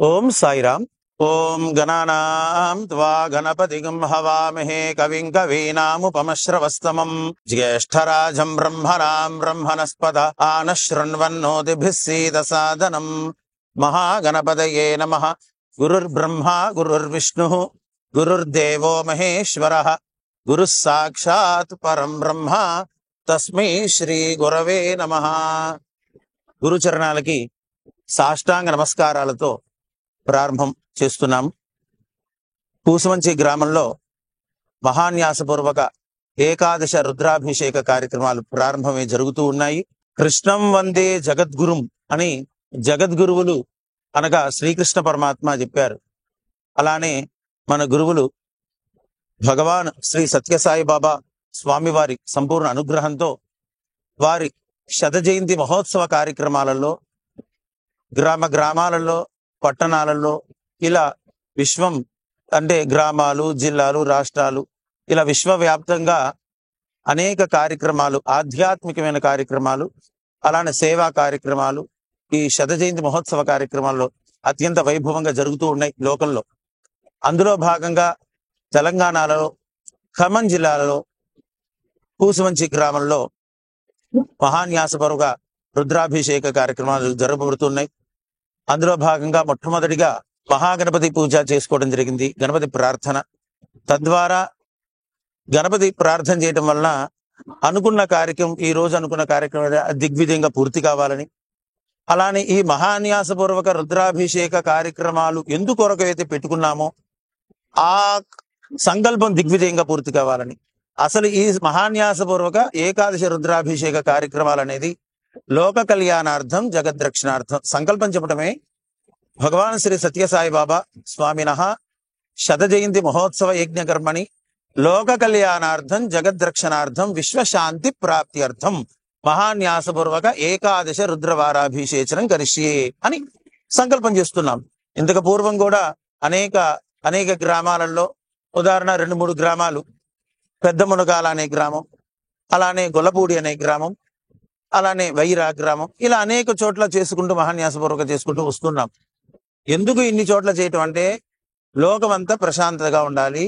ఓం సాయిరామ్. ఓం గణానాం త్వా గణపతిగం హవామహే కవిం కవీనాముపమశ్రవస్తమం జ్యేష్ఠరాజం బ్రహ్మణాం బ్రహ్మణస్పద ఆనశృణ్వన్నోతిభిः సీదసాదనం. మహాగణపతయే నమః. గురుర్బ్రహ్మా గురుర్విష్ణుః గురుర్దేవో మహేశ్వరః గురుః సాక్షాత్ పరం బ్రహ్మ తస్మై శ్రీ గురవే నమః. గురుచరణాలకి సాష్టాంగ నమస్కారాలతో ప్రారంభం చేస్తున్నాం. పూసమంచి గ్రామంలో మహాన్యాసపూర్వక ఏకాదశ రుద్రాభిషేక కార్యక్రమాలు ప్రారంభమై జరుగుతూ ఉన్నాయి. కృష్ణం వందే జగద్గురుం అని జగద్గురువులు అనగా శ్రీకృష్ణ పరమాత్మ చెప్పారు. అలానే మన గురువులు భగవాన్ శ్రీ సత్యసాయి బాబా స్వామివారి సంపూర్ణ అనుగ్రహంతో వారి శత జయంతి మహోత్సవ కార్యక్రమాలలో గ్రామాలలో పట్టణాలలో ఇలా విశ్వం అంటే గ్రామాలు జిల్లాలు రాష్ట్రాలు ఇలా విశ్వవ్యాప్తంగా అనేక కార్యక్రమాలు, ఆధ్యాత్మికమైన కార్యక్రమాలు, అలానే సేవా కార్యక్రమాలు ఈ శత జయంతి మహోత్సవ కార్యక్రమాల్లో అత్యంత వైభవంగా జరుగుతూ ఉన్నాయి లోకంలో. అందులో భాగంగా తెలంగాణలో ఖమ్మం జిల్లాలో పూసమంచి గ్రామంలో మహాన్యాసపరుగా రుద్రాభిషేక కార్యక్రమాలు జరగబడుతున్నాయి. అందులో భాగంగా మొట్టమొదటిగా మహాగణపతి పూజ చేసుకోవడం జరిగింది, గణపతి ప్రార్థన. తద్వారా గణపతి ప్రార్థన చేయడం వలన ఈ రోజు అనుకున్న కార్యక్రమం దిగ్విజయంగా పూర్తి కావాలని, అలానే ఈ మహాన్యాసపూర్వక రుద్రాభిషేక కార్యక్రమాలు ఎందుకొరకైతే పెట్టుకున్నామో ఆ సంకల్పం దిగ్విజయంగా పూర్తి కావాలని, అసలు ఈ మహాన్యాసపూర్వక ఏకాదశి రుద్రాభిషేక కార్యక్రమాలు అనేది లోక కళ్యాణార్థం జగద్రక్షణార్థం సంకల్పం చెప్పడమే భగవాన్ శ్రీ సత్యసాయి బాబా స్వామినః శత జయంతి మహోత్సవ యజ్ఞకర్మణి లోక కళ్యాణార్థం జగద్రక్షణార్థం విశ్వశాంతి ప్రాప్త్యర్థం మహాన్యాసపూర్వక ఏకాదశ రుద్రవారాభిషేచనం కరిష్యే అని సంకల్పం చేస్తున్నాం. ఇంతకు పూర్వం కూడా అనేక గ్రామాలలో, ఉదాహరణ 2-3 గ్రామాలు, పెద్ద మునగాల అనే గ్రామం, అలానే గొల్లపూడి అనే గ్రామం, అలానే వైరా గ్రామం, ఇలా అనేక చోట్ల చేసుకుంటూ మహాన్యాసపూర్వక చేసుకుంటూ వస్తున్నాం. ఎందుకు ఇన్ని చోట్ల చేయటం అంటే లోకమంతా ప్రశాంతతగా ఉండాలి.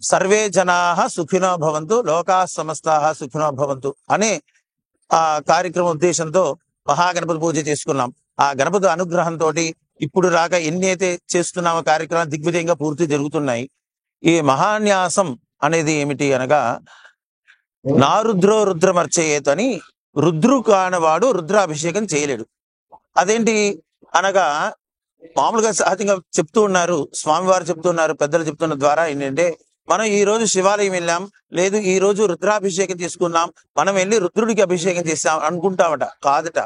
సర్వే జనాః సుఖినో భవంతు లోకాః సమస్తాః సుఖినో భవంతు అనే ఆ కార్యక్రమ ఉద్దేశంతో మహాగణపతి పూజ చేసుకున్నాం. ఆ గణపతి అనుగ్రహంతో ఇప్పుడు రాక ఎన్ని అయితే చేస్తున్నామో కార్యక్రమాలు దిగ్విజయంగా పూర్తి జరుగుతున్నాయి. ఈ మహాన్యాసం అనేది ఏమిటి అనగా నారుద్రో రుద్రమర్చయేత్ అని, రుద్రు కానివాడు రుద్రాభిషేకం చేయలేడు. అదేంటి అనగా మామూలుగా సహజంగా చెప్తూ ఉన్నారు, స్వామివారు చెప్తున్నారు, పెద్దలు చెప్తున్న ద్వారా ఏంటంటే మనం ఈ రోజు శివాలయం వెళ్ళాం, లేదు ఈ రోజు రుద్రాభిషేకం చేసుకున్నాం, మనం వెళ్ళి రుద్రుడికి అభిషేకం చేస్తాం అనుకుంటామట. కాదట.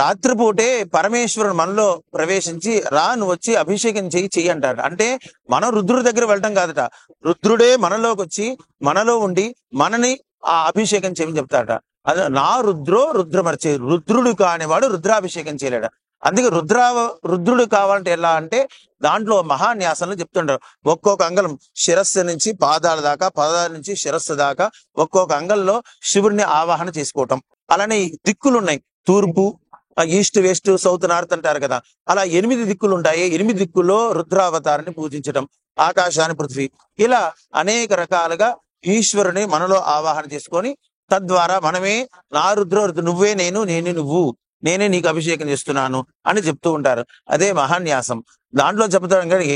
రాత్రిపూటే పరమేశ్వరుడు మనలో ప్రవేశించి నువ్వు వచ్చి అభిషేకం చెయ్యి అంటాడు. అంటే మనం రుద్రుడి దగ్గర వెళ్ళటం కాదట, రుద్రుడే మనలోకి వచ్చి మనలో ఉండి మనని ఆ అభిషేకం చేయమని చెప్తాడట. అది నా రుద్రో రుద్రమర్చే, రుద్రుడు కానివాడు రుద్రాభిషేకం చేయలేడు. అందుకే రుద్రుడు కావాలంటే ఎలా అంటే దాంట్లో మహాన్యాసంలో చెప్తుంటారు. ఒక్కొక్క అంగళం శిరస్సు నుంచి పాదాల దాకా, పాదాల నుంచి శిరస్సు దాకా ఒక్కొక్క అంగంలో శివుడిని ఆవాహన చేసుకోవటం. అలానే దిక్కులు ఉన్నాయి, తూర్పు, ఈస్ట్, వెస్ట్, సౌత్, నార్త్ అంటారు కదా. అలా 8 దిక్కులు ఉంటాయి. 8 దిక్కుల్లో రుద్రావతారాన్ని పూజించటం, ఆకాశాన్ని, పృథ్వీ, ఇలా అనేక రకాలుగా ఈశ్వరుని మనలో ఆవాహన చేసుకొని తద్వారా మనమే నా రుద్రో నువ్వే నేను, నేనే నువ్వు, నేనే నీకు అభిషేకం చేస్తున్నాను అని చెప్తూ ఉంటారు. అదే మహాన్యాసం. దాంట్లో చెప్తాం కానీ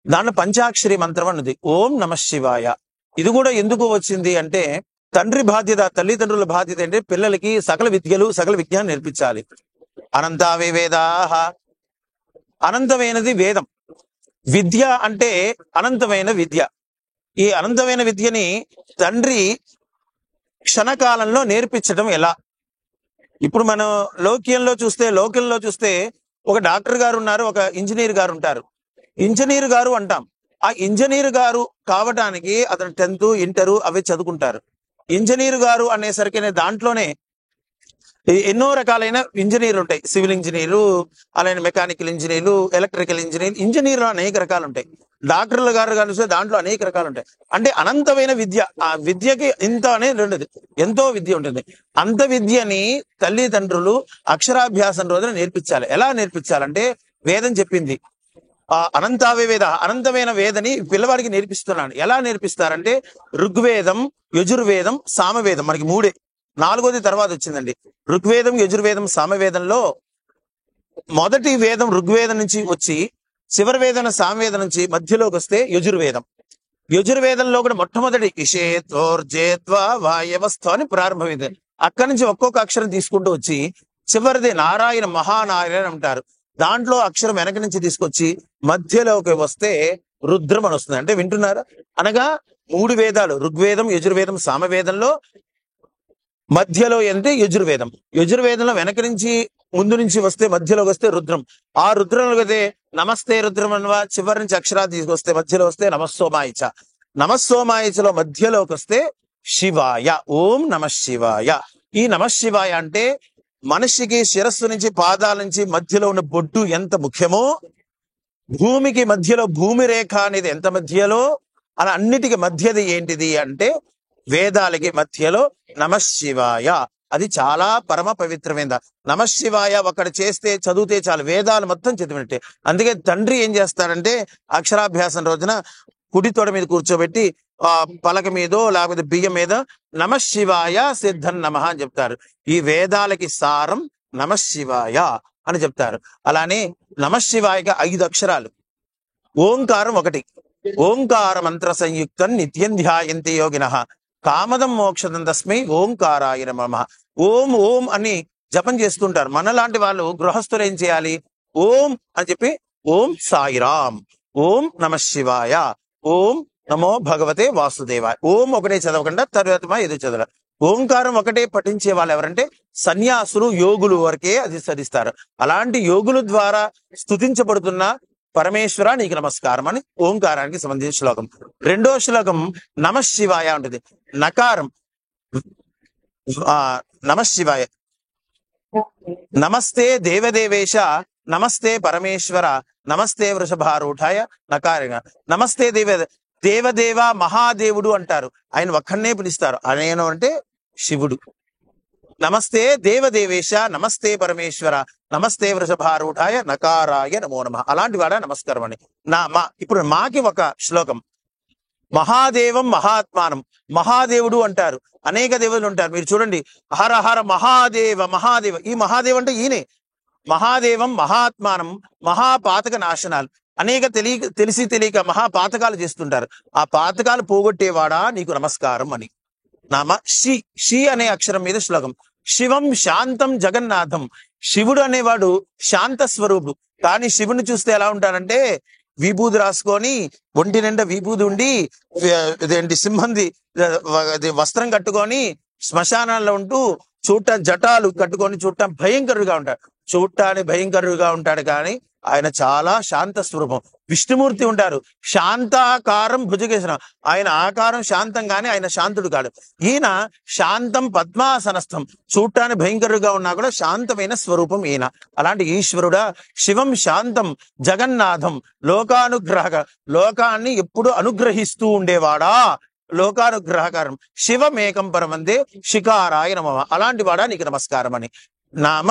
దాంట్లో పంచాక్షరి మంత్రం అన్నది ఓం నమః శివాయ. ఇది కూడా ఎందుకు వచ్చింది అంటే తండ్రి బాధ్యత, తల్లిదండ్రుల బాధ్యత అంటే పిల్లలకి సకల విజ్ఞానం నేర్పించాలి. అనంతావే వేదాః, అనంతమైనది వేదం. విద్య అంటే అనంతమైన విద్య. ఈ అనంతమైన విద్యని తండ్రి క్షణకాలంలో నేర్పించడం ఎలా? ఇప్పుడు మనం లోకంలో చూస్తే ఒక డాక్టర్ గారు ఉన్నారు, ఒక ఇంజనీర్ గారు ఉంటారు. ఇంజనీర్ గారు అంటాం. ఆ ఇంజనీర్ గారు కావటానికి అతను 10th, ఇంటర్ అవి చదువుకుంటారు. ఇంజనీర్ గారు అనేసరికి దాంట్లోనే ఎన్నో రకాలైన ఇంజనీర్లు ఉంటాయి. సివిల్ ఇంజనీరు, అలానే మెకానికల్ ఇంజనీర్లు, ఎలక్ట్రికల్ ఇంజనీర్లు అనేక రకాలు ఉంటాయి. డాక్టర్లు గారు కలిసి దాంట్లో అనేక రకాలు ఉంటాయి. అంటే అనంతమైన విద్య. ఆ విద్యకి ఇంత అనేది ఉండదు, ఎంతో విద్య ఉంటుంది. అంత విద్యని తల్లిదండ్రులు అక్షరాభ్యాసం రోజున నేర్పించాలి. ఎలా నేర్పించాలంటే వేదం చెప్పింది, అనంతావే వేద, అనంతమైన వేదని పిల్లవాడికి నేర్పిస్తున్నాను. ఎలా నేర్పిస్తారంటే ఋగ్వేదం, యజుర్వేదం, సామవేదం, మనకి మూడే. నాలుగోది తర్వాత వచ్చిందండి. ఋగ్వేదం, యజుర్వేదం, సామవేదంలో మొదటి వేదం ఋగ్వేదం నుంచి వచ్చి చివరి వేదన సామవేదం నుంచి మధ్యలోకి వస్తే యజుర్వేదం. యజుర్వేదంలో కూడా మొట్టమొదటి ఇషేత్వోర్జేత్వా వాయవస్థ అని ప్రారంభమైంది. అక్కడి నుంచి ఒక్కొక్క అక్షరం తీసుకుంటూ వచ్చి చివరిది నారాయణ, మహానారాయణ అంటారు. దాంట్లో అక్షరం వెనక నుంచి తీసుకొచ్చి మధ్యలోకి వస్తే రుద్రం అని వస్తుంది. అంటే వింటున్నారా? అనగా మూడు వేదాలు ఋగ్వేదం, యజుర్వేదం, సామవేదంలో మధ్యలో అంటే యజుర్వేదం. యజుర్వేదంలో వెనక నుంచి ముందు నుంచి వస్తే మధ్యలోకి వస్తే రుద్రం. ఆ రుద్రంలో అయితే నమస్తే రుద్రం అన్వా, చివరి నుంచి అక్షరాలు తీసుకొస్తే మధ్యలో వస్తే నమస్సోమాయిచ. నమస్సోమాయిచలో మధ్యలోకి వస్తే శివాయ, ఓం నమ శివాయ. ఈ నమశివాయ అంటే మనిషికి శిరస్సు నుంచి పాదాల నుంచి మధ్యలో ఉన్న బొడ్డు ఎంత ముఖ్యమో, భూమికి మధ్యలో భూమి రేఖ అనేది ఎంత మధ్యలో, అలా అన్నిటికీ మధ్యది ఏంటిది అంటే వేదాలకి మధ్యలో నమశివాయ. అది చాలా పరమ పవిత్రమైనది. నమశివాయ ఒకటి చేస్తే చదివితే చాలు, వేదాలు మొత్తం చదివినట్టే. అందుకే తండ్రి ఏం చేస్తాడంటే అక్షరాభ్యాసం రోజున కుడి తొడ మీద కూర్చోబెట్టి పలక మీదో లేకపోతే బియ్యం మీద నమశివాయ సిద్ధం నమః అని చెప్తారు. ఈ వేదాలకి సారం నమశివాయ అని చెప్తారు. అలానే నమశివాయకి 5 అక్షరాలు. ఓంకారం ఒకటి. ఓంకార మంత్ర సంయుక్తం నిత్యం ధ్యాయంతి యోగినః కామదం మోక్షదం తస్మై ఓంకారాయ నమః. ఓం ఓం అని జపం చేస్తుంటారు. మనలాంటి వాళ్ళు గృహస్థులు ఏం చేయాలి? ఓం అని చెప్పి ఓం సాయిరామ్, ఓం నమశివాయ, ఓం నమో భగవతే వాసుదేవాయ. ఓం ఒకటే చదవకుండా తర్వాత ఎదురు చదవాలి. ఓంకారం ఒకటే పఠించే వాళ్ళు ఎవరంటే సన్యాసులు, యోగులు వరకే అది సరిస్తారు. అలాంటి యోగుల ద్వారా స్తుతించబడుతున్న పరమేశ్వర నీకు నమస్కారం అని ఓంకారానికి సంబంధించిన శ్లోకం. రెండో శ్లోకం నమశివాయ ఉంటుంది. నకారం నమశివాయ. నమస్తే దేవదేవేశ, నమస్తే పరమేశ్వర, నమస్తే వృషభారూఢాయ. నకారంగా నమస్తే దేవదేవ మహాదేవుడు అంటారు. ఆయన ఒక్కడనే పిలుస్తారు. ఆయన అంటే శివుడు. నమస్తే దేవదేవేశ, నమస్తే పరమేశ్వర, నమస్తే వృషభారూఢాయ, నకారాయ నమో నమః. అలాంటి వాడ నమస్కారం అని. ఇప్పుడు మాకి ఒక శ్లోకం. మహాదేవం మహాత్మానం. మహాదేవుడు అంటారు. అనేక దేవుళ్ళు ఉంటారు. మీరు చూడండి, హర హర మహాదేవ మహాదేవ. ఈ మహాదేవ్ అంటే ఈయనే. మహాదేవం మహాత్మానం, మహాపాతక నాశనాలు. అనేక తెలిసి తెలియక మహాపాతకాలు చేస్తుంటారు. ఆ పాతకాలు పోగొట్టేవాడా నీకు నమస్కారం అని. నామ షి అనే అక్షరం మీద శ్లోకం. శివం శాంతం జగన్నాథం. శివుడు అనేవాడు శాంత స్వరూపుడు. కానీ శివుని చూస్తే ఎలా ఉంటాడంటే విభూది రాసుకొని ఒంటి నిండా విభూది ఉండి ఇదేంటి సింహంది వస్త్రం కట్టుకొని శ్మశానాల్లో ఉంటూ జటాలు కట్టుకొని చూడటం భయంకరుడుగా ఉంటాడు. చూడటానికి భయంకరుడుగా ఉంటాడు కానీ ఆయన చాలా శాంత స్వరూపం. విష్ణుమూర్తి ఉంటారు, శాంతాకారం భుజగేశనం. ఆయన ఆకారం శాంతం కానీ ఆయన శాంతుడు కాడు. ఈయన శాంతం పద్మాసనస్థం. చూడటానికి భయంకరుడుగా ఉన్నా కూడా శాంతమైన స్వరూపం ఈయన. అలాంటి ఈశ్వరుడా శివం శాంతం జగన్నాథం లోకానుగ్రహక. లోకాన్ని ఎప్పుడు అనుగ్రహిస్తూ ఉండేవాడా, లోకానుగ్రహకారం. శివమేకం పరమందే శిఖారాయ నమః. అలాంటి వాడా నీకు నమస్కారం అని. నామ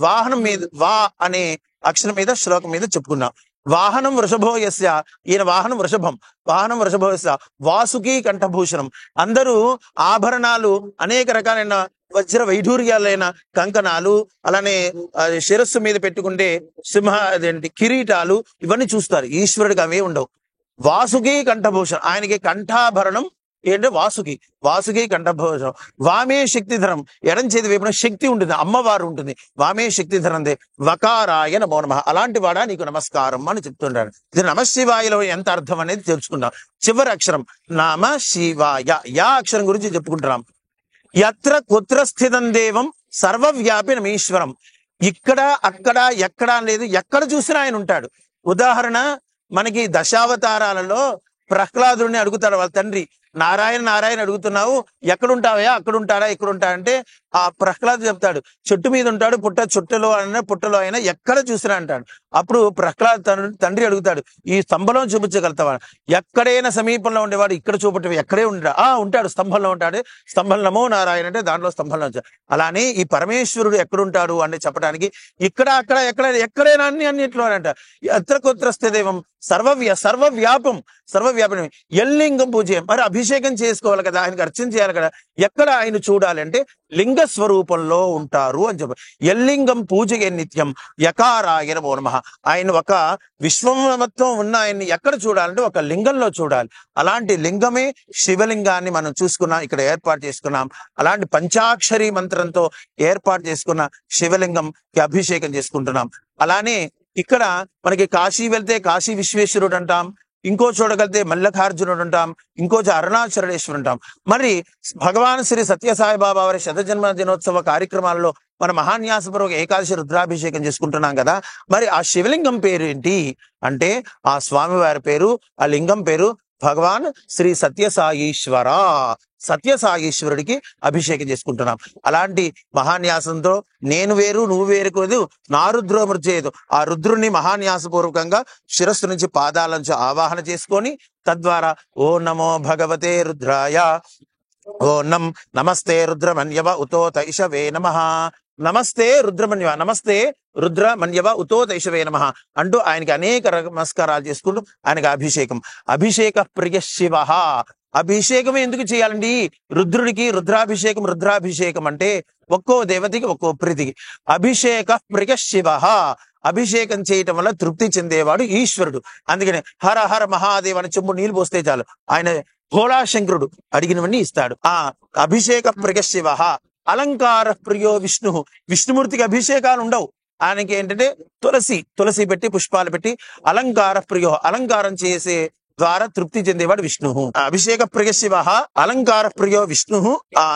వాహనం మీద వా అనే అక్షరం మీద శ్లోకం మీద చెప్పుకున్నాం. వాహనం వృషభో యస్య. ఈయన వాహనం వృషభం. వాహనం వృషభో యస్య వాసుకి కంఠభూషణం. అందరూ ఆభరణాలు, అనేక రకాలైన వజ్ర వైఢూర్యాలైన కంకణాలు, అలానే శిరస్సు మీద పెట్టుకుంటే అదేంటి కిరీటాలు, ఇవన్నీ చూస్తారు. ఈశ్వరుడికి అవే ఉండవు. వాసుకి కంఠభూషణం. ఆయనకి కంఠాభరణం ఏంటంటే వాసుకి కంఠభూషణం. వామే శక్తిధరం. ఎడం చేతి వైపున శక్తి ఉంటుంది, అమ్మవారు ఉంటుంది. వామే శక్తిధరం దే వకారాయ నమో నమః. అలాంటి వాడా నీకు నమస్కారం అని చెప్తుంటారు. ఇది నమశివాయలో ఎంత అర్థం అనేది తెలుసుకుందాం. చివరి అక్షరం నామ శివాయ. యా అక్షరం గురించి చెప్పుకుంటున్నాం. యత్ర కుత్ర స్థితం దేవం సర్వవ్యాపి నమీశ్వరం. ఇక్కడ అక్కడ ఎక్కడ లేదు, ఎక్కడ చూసినా ఆయన ఉంటాడు. ఉదాహరణ, మనకి దశావతారాలలో ప్రహ్లాదుడిని అడుగుతాడు వాళ్ళ తండ్రి, నారాయణ నారాయణ అడుగుతున్నావు, ఎక్కడుంటావా, అక్కడ ఉంటాడా, ఇక్కడ ఉంటా అంటే ఆ ప్రహ్లాదు చెప్తాడు, చెట్టు మీద ఉంటాడు, పుట్టలో అయినా ఎక్కడ చూసినా అంటాడు. అప్పుడు ప్రహ్లాద్ తండ్రి అడుగుతాడు, ఈ స్తంభంలో చూపించగలుగుతావా? ఎక్కడైనా సమీపంలో ఉండేవాడు ఇక్కడ చూపటం ఎక్కడే ఉంటాడు, స్తంభంలో ఉంటాడు. స్తంభం నమో నారాయణ అంటే దాంట్లో స్తంభంలో ఉంటాడు. అలానే ఈ పరమేశ్వరుడు ఎక్కడుంటాడు అని చెప్పడానికి ఇక్కడ అక్కడ ఎక్కడైనా అన్నిట్లో అంట. ఎత్ర కుత్రస్థ దైవం సర్వవ్యాపం. ఎల్లింగం పూజ. మరి అభిషేకం చేసుకోవాలి కదా, ఆయనకు అర్చన చేయాలి కదా. ఎక్కడ ఆయన చూడాలి అంటే లింగ స్వరూపంలో ఉంటారు అని చెప్పారు. ఎల్లింగం పూజగే నిత్యం యకారాయన నమో నమః. ఆయన ఒక విశ్వం మొత్తం ఉన్న ఆయన్ని ఎక్కడ చూడాలంటే ఒక లింగంలో చూడాలి. అలాంటి లింగమే శివలింగాన్ని మనం చూసుకున్నాం, ఇక్కడ ఏర్పాటు చేసుకున్నాం. అలాంటి పంచాక్షరి మంత్రంతో ఏర్పాటు చేసుకున్న శివలింగంకి అభిషేకం చేసుకుంటున్నాం. అలానే ఇక్కడ మనకి కాశీ వెళ్తే కాశీ విశ్వేశ్వరుడు అంటాం, ఇంకో చూడగలితే మల్లికార్జునుడు అంటాం, ఇంకో అరుణాచలేశ్వరుడు అంటాం. మరి భగవాన్ శ్రీ సత్యసాయిబాబా వారి శతజన్మ దినోత్సవ కార్యక్రమాల్లో మన మహాన్యాసపూర్వక ఏకాదశి రుద్రాభిషేకం చేసుకుంటున్నాం కదా. మరి ఆ శివలింగం పేరు ఏంటి అంటే ఆ స్వామివారి పేరు, ఆ లింగం పేరు భగవాన్ శ్రీ సత్యసాయీశ్వర. సత్యసాయీశ్వరుడికి అభిషేకం చేసుకుంటున్నాం. అలాంటి మహాన్యాసంతో నేను వేరు నువ్వు వేరు కాదు, నా రుద్రో మృత్యేదు. ఆ రుద్రుణ్ణి మహాన్యాసపూర్వకంగా శిరస్సు నుంచి పాదాల నుంచి ఆవాహన చేసుకొని తద్వారా ఓ నమో భగవతే రుద్రాయ, ఓ నమస్తే రుద్రమన్యవ ఉతో తైషవే నమః, నమస్తే రుద్రమన్యవ, నమస్తే రుద్రమన్యవ ఉతో తైషవే నమః అంటూ ఆయనకి అనేక నమస్కారాలు చేసుకుంటూ ఆయనకి అభిషేక ప్రియ శివ. అభిషేకం ఎందుకు చేయాలండి? రుద్రుడికి రుద్రాభిషేకం అంటే ఒక్కో దేవతకి ఒక్కో ప్రీతికి. అభిషేక ప్రియ శివ. అభిషేకం చేయటం వల్ల తృప్తి చెందేవాడు ఈశ్వరుడు. అందుకని హర హర మహాదేవ్ అని చెంబు నీళ్ళు పోస్తే చాలు, ఆయన భోళాశంకరుడు అడిగినవన్నీ ఇస్తాడు. ఆ అభిషేక ప్రియ శివ. అలంకార ప్రియో విష్ణు. విష్ణుమూర్తికి అభిషేకాలు ఉండవు, ఆయనకి ఏంటంటే తులసి పెట్టి పుష్పాలు పెట్టి అలంకార ప్రియో, అలంకారం చేసే ద్వారా తృప్తి చెందేవాడు విష్ణు. అభిషేక ప్రియ శివ, అలంకార ప్రియో విష్ణు,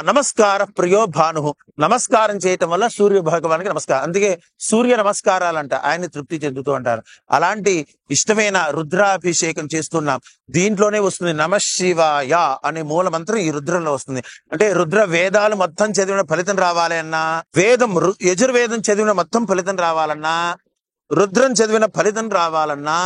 నమస్కార ప్రియో భాను. నమస్కారం చేయటం వల్ల సూర్య భగవానికి నమస్కారం, అందుకే సూర్య నమస్కారాలంట, ఆయన తృప్తి చెందుతూ అంటారు. అలాంటి ఇష్టమైన రుద్రాభిషేకం చేస్తున్నాం. దీంట్లోనే వస్తుంది నమశివాయ అనే మూల మంత్రం ఈ రుద్రంలో వస్తుంది. అంటే రుద్ర వేదాలు మొత్తం చదివిన ఫలితం రావాలి అన్నా, యజుర్వేదం చదివిన మొత్తం ఫలితం రావాలన్నా, రుద్రం చదివిన ఫలితం రావాలన్నా,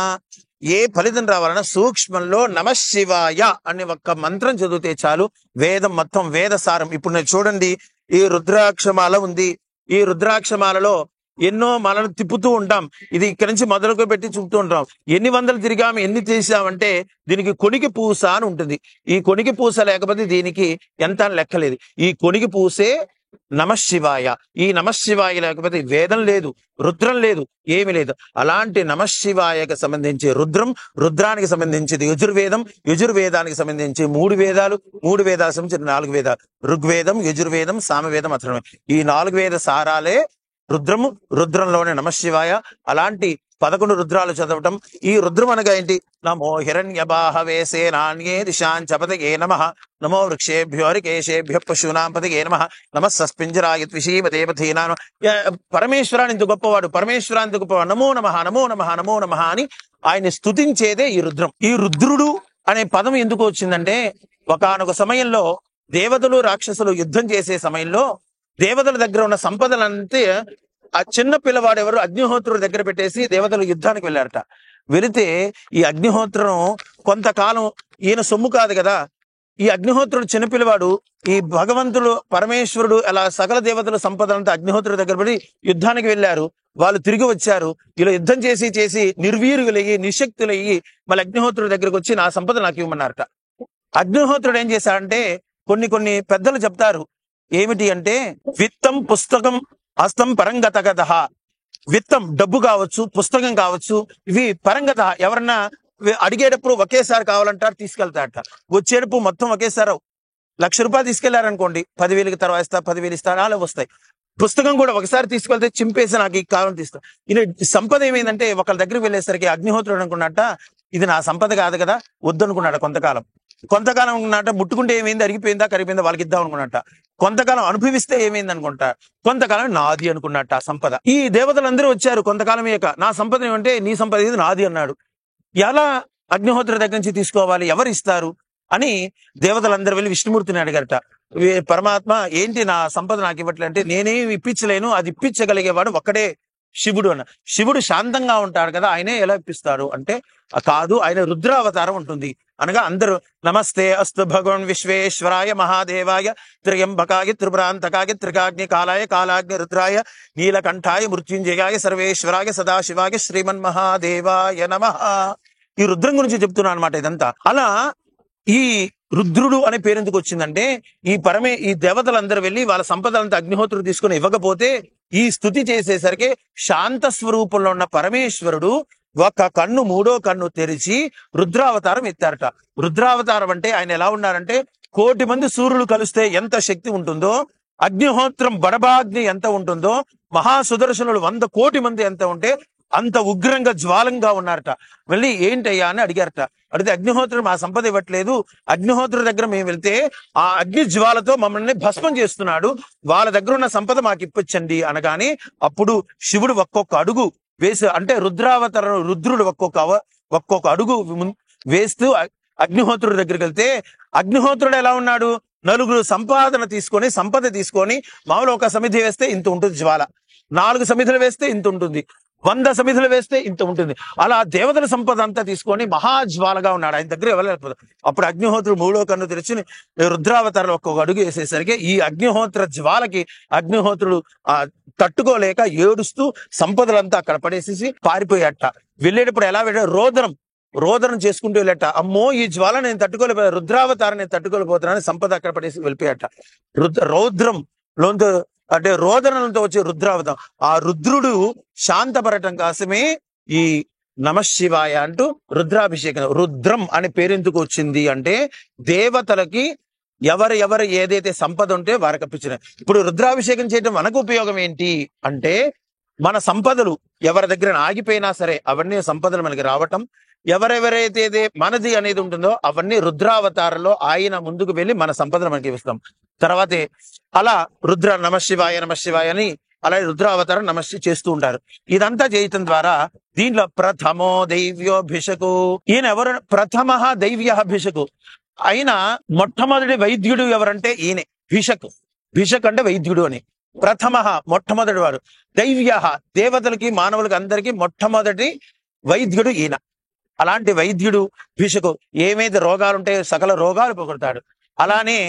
ఏ ఫలితం రావాలన్నా సూక్ష్మంలో నమశివాయ అనే ఒక్క మంత్రం చదివితే చాలు. వేదం మొత్తం వేద సారం. ఇప్పుడు నేను చూడండి, ఈ రుద్రాక్షమాల ఉంది. ఈ రుద్రాక్షమాలలో ఎన్నో మనల్ని తిప్పుతూ ఉంటాం. ఇది ఇక్కడి నుంచి మొదలుకు పెట్టి చూపుతూ ఉంటాం. ఎన్ని వందలు తిరిగాము, ఎన్ని చేసామంటే దీనికి కొనికి పూస అని ఉంటుంది. ఈ కొనికి పూస లేకపోతే దీనికి ఎంత లెక్కలేదు. ఈ కొనికి పూసే నమశివాయ. ఈ నమశివాయ లేకపోతే వేదం లేదు, రుద్రం లేదు, ఏమి లేదు. అలాంటి నమశివాయకి సంబంధించి రుద్రానికి సంబంధించింది యజుర్వేదానికి సంబంధించి 3 వేదాలు, 3 వేదాలకు సంబంధించి 4 వేదాలు, ఋగ్వేదం, యజుర్వేదం, సామవేదం, అథర్వవేదం. ఈ 4 వేద సారాలే రుద్రంలోనే నమశివాయ. అలాంటి 11 రుద్రాలు చదవటం. ఈ రుద్రం అనగా ఏంటి? నమో హిరణ్యబాహవే సేనాన్యే దిశాంచపతగే నమః, నమో వృక్షేభ్యో హరికేశేభ్య పశూనాం పతగే నమః, నమః సస్పింజరాయ త్విషీమదేవధీనాం. పరమేశ్వరాన్ని ఇంత గొప్పవాడు, పరమేశ్వరాన్ని గొప్పవాడు, నమో నమః నమో నమః నమో నమః అని ఆయన స్తుతించేదే ఈ రుద్రం. ఈ రుద్రుడు అనే పదం ఎందుకు వచ్చిందంటే, ఒకానొక సమయంలో దేవతలు రాక్షసులు యుద్ధం చేసే సమయంలో దేవతల దగ్గర ఉన్న సంపదలంతే ఆ చిన్న పిల్లవాడు ఎవరు అగ్నిహోత్రుడి దగ్గర పెట్టేసి దేవతలు యుద్ధానికి వెళ్ళారట. వెళితే ఈ అగ్నిహోత్రం కొంతకాలం ఈయన సొమ్ము కాదు కదా. ఈ అగ్నిహోత్రుడు చిన్నపిల్లవాడు, ఈ భగవంతుడు పరమేశ్వరుడు అలా సకల దేవతల సంపదలంతా అగ్నిహోత్రుడి దగ్గర పడి యుద్ధానికి వెళ్ళారు. వాళ్ళు తిరిగి వచ్చారు. ఇలా యుద్ధం చేసి నిర్వీర్యులయ్యి నిశక్తులయ్యి మళ్ళీ అగ్నిహోత్రుడి దగ్గరకు వచ్చి నా సంపద నాకు ఇవ్వమన్నారట. అగ్నిహోత్రుడు ఏం చేశాడంటే, కొన్ని పెద్దలు చెప్తారు ఏమిటి అంటే, విత్తం పుస్తకం హస్తం పరంగతగత. విత్తం డబ్బు కావచ్చు, పుస్తకం కావచ్చు, ఇవి పరంగత. ఎవరన్నా అడిగేటప్పుడు ఒకేసారి కావాలంటారు, తీసుకెళ్తారట. వచ్చేటప్పుడు మొత్తం ఒకేసారి 1,00,000 రూపాయలు తీసుకెళ్లారనుకోండి, 10,000కి తర్వాత ఇస్తా, 10,000 ఇస్తా అలా వస్తాయి. పుస్తకం కూడా ఒకసారి తీసుకెళ్తే చింపేసి నాకు ఈ కావాలని తీస్తా. ఈయన సంపద ఏమైందంటే, ఒకళ్ళ దగ్గరికి వెళ్ళేసరికి అగ్నిహోత్రుడు అనుకున్నట్ట ఇది నా సంపద కాదు కదా, వద్దనుకున్నాడు. కొంతకాలం అనుకున్నట్ట ముట్టుకుంటే ఏమైంది, అరిగిపోయిందా కరిగిపోయిందా వాళ్ళకి ఇద్దాం అనుకున్నట్ట. కొంతకాలం అనుభవిస్తే ఏమైంది అనుకుంటా, కొంతకాలం నాది అనుకున్నట్ట ఆ సంపద. ఈ దేవతలందరూ వచ్చారు కొంతకాలం అయ్యాక, నా సంపద ఏమంటే నీ సంపద ఇది నాది అన్నాడు. ఎలా అగ్నిహోత్రుడి దగ్గర నుంచి తీసుకోవాలి, ఎవరు ఇస్తారు అని దేవతలందరూ వెళ్ళి విష్ణుమూర్తిని అడిగారట. పరమాత్మ ఏంటి నా సంపద నాకు ఇవ్వట్లే అంటే నేనేమి ఇప్పించలేను, అది ఇప్పించగలిగేవాడు ఒక్కడే శివుడు అన్న. శివుడు శాంతంగా ఉంటాడు కదా, ఆయనే ఎలా ఇప్పిస్తాడు అంటే కాదు, ఆయన రుద్రావతారం ఉంటుంది అనగా అందరూ నమస్తే అస్తు భగవన్ విశ్వేశ్వరాయ మహాదేవాయ త్రయంబకాయ త్రిపురాంతకాయ త్రికాగ్ని కాలాయ కాలాగ్ని రుద్రాయ నీలకంఠాయ మృత్యుంజయాయ సర్వేశ్వరాయ సదాశివాయ శ్రీమన్ మహాదేవాయ నమః. ఈ రుద్రం గురించి చెప్తున్నాను అనమాట ఇదంతా. అలా ఈ రుద్రుడు అనే పేరు ఎందుకు వచ్చిందంటే ఈ దేవతలందరూ వెళ్ళి వాళ్ళ సంపదలంతా అగ్నిహోత్రుడు తీసుకుని ఇవ్వకపోతే ఈ స్తుతి చేసేసరికి శాంత స్వరూపంలో ఉన్న పరమేశ్వరుడు ఒక కన్ను, మూడో కన్ను తెరిచి రుద్రావతారం ఎత్తారట. రుద్రావతారం అంటే ఆయన ఎలా ఉన్నారంటే 1,000,000 మంది సూర్యులు కలిస్తే ఎంత శక్తి ఉంటుందో, అగ్నిహోత్రం బడబాగ్ని ఎంత ఉంటుందో, మహాసుదర్శనులు 100,000,000 మంది ఎంత ఉంటే అంత ఉగ్రంగా జ్వాలంగా ఉన్నారట. వెళ్ళి ఏంటయ్యా అని అడిగారట. అడిగితే అగ్నిహోత్రుడు మా సంపద ఇవ్వట్లేదు, అగ్నిహోత్రుడి దగ్గర మేము వెళ్తే ఆ అగ్ని జ్వాలతో మమ్మల్ని భస్మం చేస్తున్నాడు, వాళ్ళ దగ్గర ఉన్న సంపద మాకు ఇప్పించండి అనగానే అప్పుడు శివుడు ఒక్కొక్క అడుగు వేసి, అంటే రుద్రుడు ఒక్కొక్క అడుగు వేస్తూ అగ్నిహోత్రుడి దగ్గరికి వెళ్తే అగ్నిహోత్రుడు ఎలా ఉన్నాడు, 4 సంపద తీసుకొని మామూలు ఒక సమిధి వేస్తే ఇంత ఉంటుంది జ్వాల, 4 సమిధులు వేస్తే ఇంత ఉంటుంది, 100 సమిధులు వేస్తే ఇంత ఉంటుంది. అలా దేవతల సంపద అంతా తీసుకొని మహాజ్వాలగా ఉన్నాడు. ఆయన దగ్గర ఎవరు. అప్పుడు అగ్నిహోత్రుడు 3వ కన్ను తెరిచి రుద్రావతారంలో ఒక్కొక్క అడుగు వేసేసరికి ఈ అగ్నిహోత్ర జ్వాలకి అగ్నిహోత్రుడు తట్టుకోలేక ఏడుస్తూ సంపదలంతా అక్కడ పడేసేసి పారిపోయాట. వెళ్ళేటప్పుడు ఎలా వెళ్ళాడు, రోదనం చేసుకుంటూ వెళ్ళట. అమ్మో ఈ జ్వాల నేను తట్టుకోలేకపోయా, రుద్రావతారం నేను తట్టుకోలేకపోతున్నాను, సంపద అక్కడ పడేసి వెళ్ళిపోయాట. రౌద్రం లోంతో అంటే రోదనంతో వచ్చే రుద్రావతారం. ఆ రుద్రుడు శాంతపడటం కోసమే ఈ నమశివాయ అంటూ రుద్రాభిషేకం. రుద్రం అనే పేరు ఎందుకు వచ్చింది అంటే దేవతలకి ఎవరు ఏదైతే సంపద ఉంటే వారికి అప్పించిన. ఇప్పుడు రుద్రాభిషేకం చేయడం మనకు ఉపయోగం ఏంటి అంటే మన సంపదలు ఎవరి దగ్గర ఆగిపోయినా సరే అవన్నీ సంపదలు మనకి రావటం, ఎవరెవరైతే మనది అనేది ఉంటుందో అవన్నీ రుద్రావతారంలో ఆయన ముందుకు వెళ్ళి మన సంపదలు మనకి ఇస్తాం. తర్వాతే అలా నమశివాయ అని అలాగే రుద్రావతారం చేస్తూ ఉంటారు. ఇదంతా చేయటం ద్వారా దీంట్లో ప్రథమో దైవ్యోభిషకు, ఈయన ఎవరు, ప్రథమ దైవ్యాభిషకు, ఆయన మొట్టమొదటి వైద్యుడు ఎవరంటే ఈయనే భిషక్ అంటే వైద్యుడు అని. ప్రథమ మొట్టమొదటి వాడు, దైవ్య దేవతలకి మానవులకి అందరికీ మొట్టమొదటి వైద్యుడు ఈయన. అలాంటి వైద్యుడు భిషకు ఏమైతే రోగాలుంటాయో సకల రోగాలు పోగొడతాడు. అలానే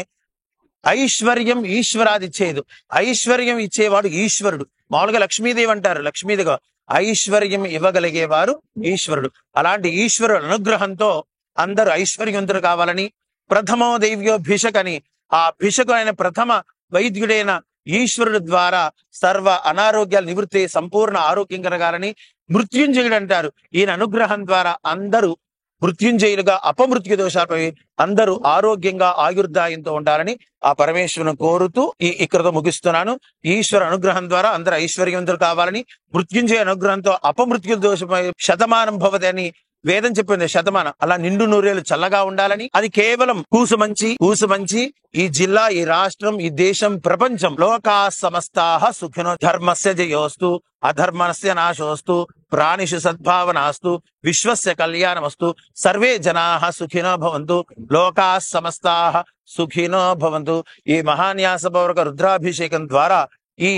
ఐశ్వర్యం ఈశ్వరాది ఇచ్చేది, ఐశ్వర్యం ఇచ్చేవాడు ఈశ్వరుడు. మామూలుగా లక్ష్మీదేవి అంటారు, లక్ష్మీదేవి ఐశ్వర్యం ఇవ్వగలిగేవారు ఈశ్వరుడు. అలాంటి ఈశ్వరుడు అనుగ్రహంతో అందరూ ఐశ్వర్యవంతులు కావాలని ప్రథమో దైవ్యో భిషక్ అని ఆ భిషకు అయిన ప్రథమ వైద్యుడైన ఈశ్వరుడు ద్వారా సర్వ అనారోగ్యాలు నివృత్తి, సంపూర్ణ ఆరోగ్యం కలగాలని మృత్యుంజయుడు అంటారు. ఈయన అనుగ్రహం ద్వారా అందరూ మృత్యుంజయులుగా అపమృత్యు దోషాలపై అందరూ ఆరోగ్యంగా ఆయుర్దాయంతో ఉండాలని ఆ పరమేశ్వరుని కోరుతూ ఇక్కడతో ముగిస్తున్నాను. ఈశ్వర అనుగ్రహం ద్వారా అందరూ ఐశ్వర్యవంతులు కావాలని, మృత్యుంజయ అనుగ్రహంతో అపమృత్యు దోషమై శతమానం భవతి అని వేదం చెప్పింది. శతమానం అలా నిండు నూరేళ్లు చల్లగా ఉండాలని. అది కేవలం కూసుమంచి ఈ జిల్లా, ఈ రాష్ట్రం, ఈ దేశం, ప్రపంచం లోకా సమస్తాః సుఖినో ధర్మస్య జయోస్తు అధర్మస్య నాశోస్తు ప్రాణిషు సద్భావనాస్తు విశ్వస్య కళ్యాణమస్తు సర్వే జనాః సుఖినో భవంతు లోకా సమస్తాః సుఖినో భవంతు. ఈ మహాన్యాసపూర్వక రుద్రాభిషేకం ద్వారా, ఈ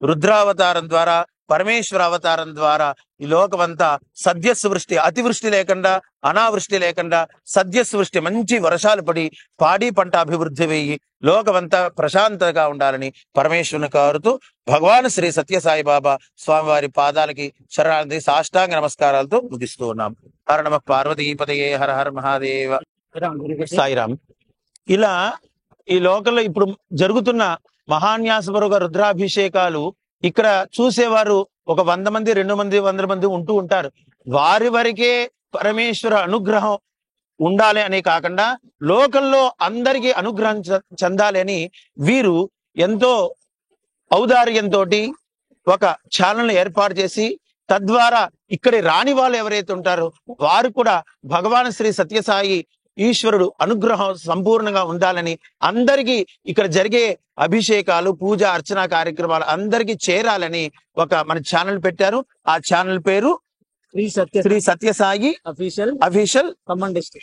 రుద్రావతారం ద్వారా, పరమేశ్వర అవతారం ద్వారా ఈ లోకమంతా సద్యస్వృష్టి, అతివృష్టి లేకుండా, అనావృష్టి లేకుండా సద్యస్వృష్టి, మంచి వర్షాలు పడి పాడి పంట అభివృద్ధి వెయ్యి లోకమంతా ప్రశాంతంగా ఉండాలని పరమేశ్వరుని కోరుతూ భగవాన్ శ్రీ సత్యసాయి బాబా స్వామివారి పాదాలకి శరణార్థి సాష్టాంగ నమస్కారాలతో ముగిస్తూ ఉన్నాం. హర నమః పార్వతీపతయే, హర హర మహాదేవ. సాయిరామ్. ఇలా ఈ లోకంలో ఇప్పుడు జరుగుతున్న మహాన్యాసపూర్వక రుద్రాభిషేకాలు ఇక్కడ చూసేవారు ఒక 100 మంది, 200 మంది, 100 మంది ఉంటూ ఉంటారు. వారి వరకే పరమేశ్వర అనుగ్రహం ఉండాలి అని కాకుండా లోకంలో అందరికీ అనుగ్రహం చెందాలి అని వీరు ఎంతో ఔదార్యంతో ఒక ఛానల్ ఏర్పాటు చేసి తద్వారా ఇక్కడి రాని వాళ్ళు ఎవరైతే ఉంటారో వారు కూడా భగవాన్ శ్రీ సత్యసాయి ఈశ్వరుడు అనుగ్రహం సంపూర్ణంగా ఉండాలని, అందరికీ ఇక్కడ జరిగే అభిషేకాలు, పూజ, అర్చన కార్యక్రమాలు అందరికీ చేరాలని ఒక మన ఛానల్ పెట్టారు. ఆ ఛానల్ పేరు శ్రీ సత్యసాయి అఫీషియల్